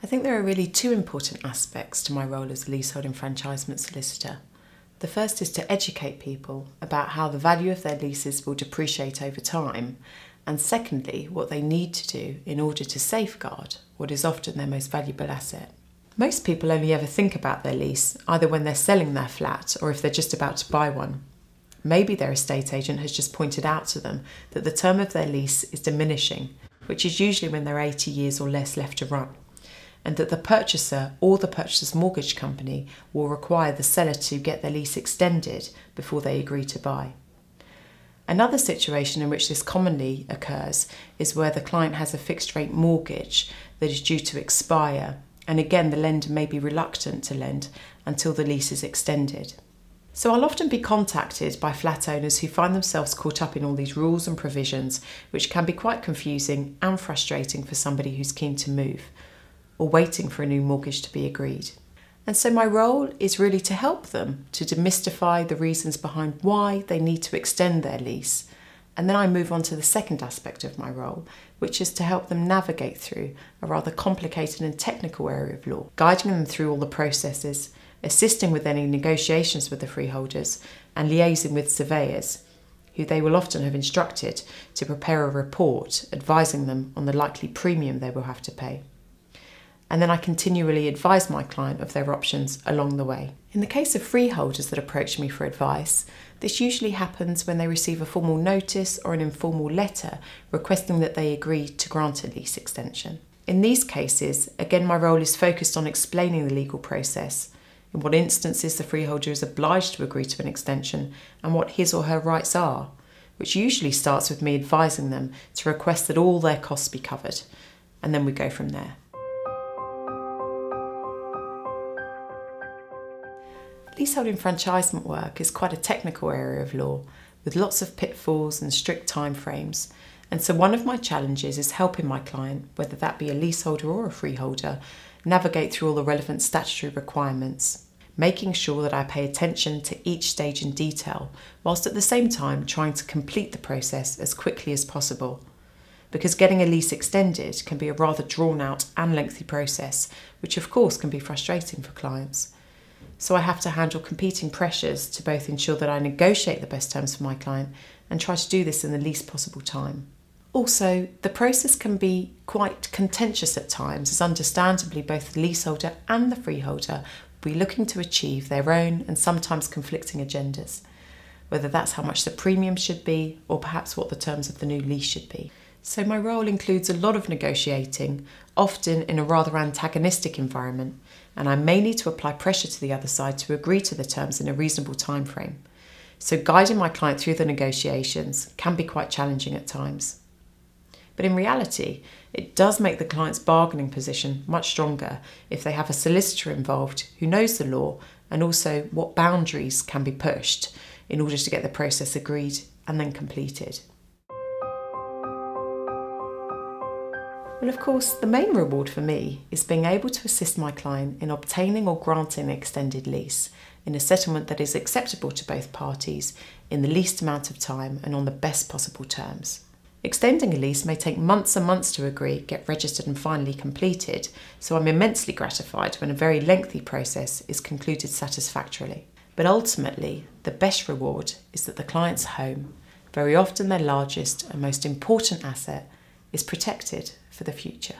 I think there are really two important aspects to my role as a leasehold enfranchisement solicitor. The first is to educate people about how the value of their leases will depreciate over time, and secondly, what they need to do in order to safeguard what is often their most valuable asset. Most people only ever think about their lease either when they're selling their flat or if they're just about to buy one. Maybe their estate agent has just pointed out to them that the term of their lease is diminishing, which is usually when there are 80 years or less left to run, and that the purchaser or the purchaser's mortgage company will require the seller to get their lease extended before they agree to buy. Another situation in which this commonly occurs is where the client has a fixed rate mortgage that is due to expire, and again the lender may be reluctant to lend until the lease is extended. So I'll often be contacted by flat owners who find themselves caught up in all these rules and provisions, which can be quite confusing and frustrating for somebody who's keen to move, or waiting for a new mortgage to be agreed. And so my role is really to help them to demystify the reasons behind why they need to extend their lease. And then I move on to the second aspect of my role, which is to help them navigate through a rather complicated and technical area of law, guiding them through all the processes, assisting with any negotiations with the freeholders, and liaising with surveyors, who they will often have instructed to prepare a report advising them on the likely premium they will have to pay. And then I continually advise my client of their options along the way. In the case of freeholders that approach me for advice, this usually happens when they receive a formal notice or an informal letter requesting that they agree to grant a lease extension. In these cases, again, my role is focused on explaining the legal process, in what instances the freeholder is obliged to agree to an extension and what his or her rights are, which usually starts with me advising them to request that all their costs be covered, and then we go from there. Leasehold enfranchisement work is quite a technical area of law, with lots of pitfalls and strict timeframes, and so one of my challenges is helping my client, whether that be a leaseholder or a freeholder, navigate through all the relevant statutory requirements, making sure that I pay attention to each stage in detail, whilst at the same time trying to complete the process as quickly as possible. Because getting a lease extended can be a rather drawn out and lengthy process, which of course can be frustrating for clients. So I have to handle competing pressures to both ensure that I negotiate the best terms for my client and try to do this in the least possible time. Also, the process can be quite contentious at times, as understandably both the leaseholder and the freeholder will be looking to achieve their own and sometimes conflicting agendas, whether that's how much the premium should be or perhaps what the terms of the new lease should be. So my role includes a lot of negotiating, often in a rather antagonistic environment, and I may need to apply pressure to the other side to agree to the terms in a reasonable time frame. So guiding my client through the negotiations can be quite challenging at times. But in reality, it does make the client's bargaining position much stronger if they have a solicitor involved who knows the law and also what boundaries can be pushed in order to get the process agreed and then completed. Well, of course, the main reward for me is being able to assist my client in obtaining or granting an extended lease in a settlement that is acceptable to both parties in the least amount of time and on the best possible terms. Extending a lease may take months and months to agree, get registered and finally completed, so I'm immensely gratified when a very lengthy process is concluded satisfactorily. But ultimately, the best reward is that the client's home, very often their largest and most important asset, is protected for the future.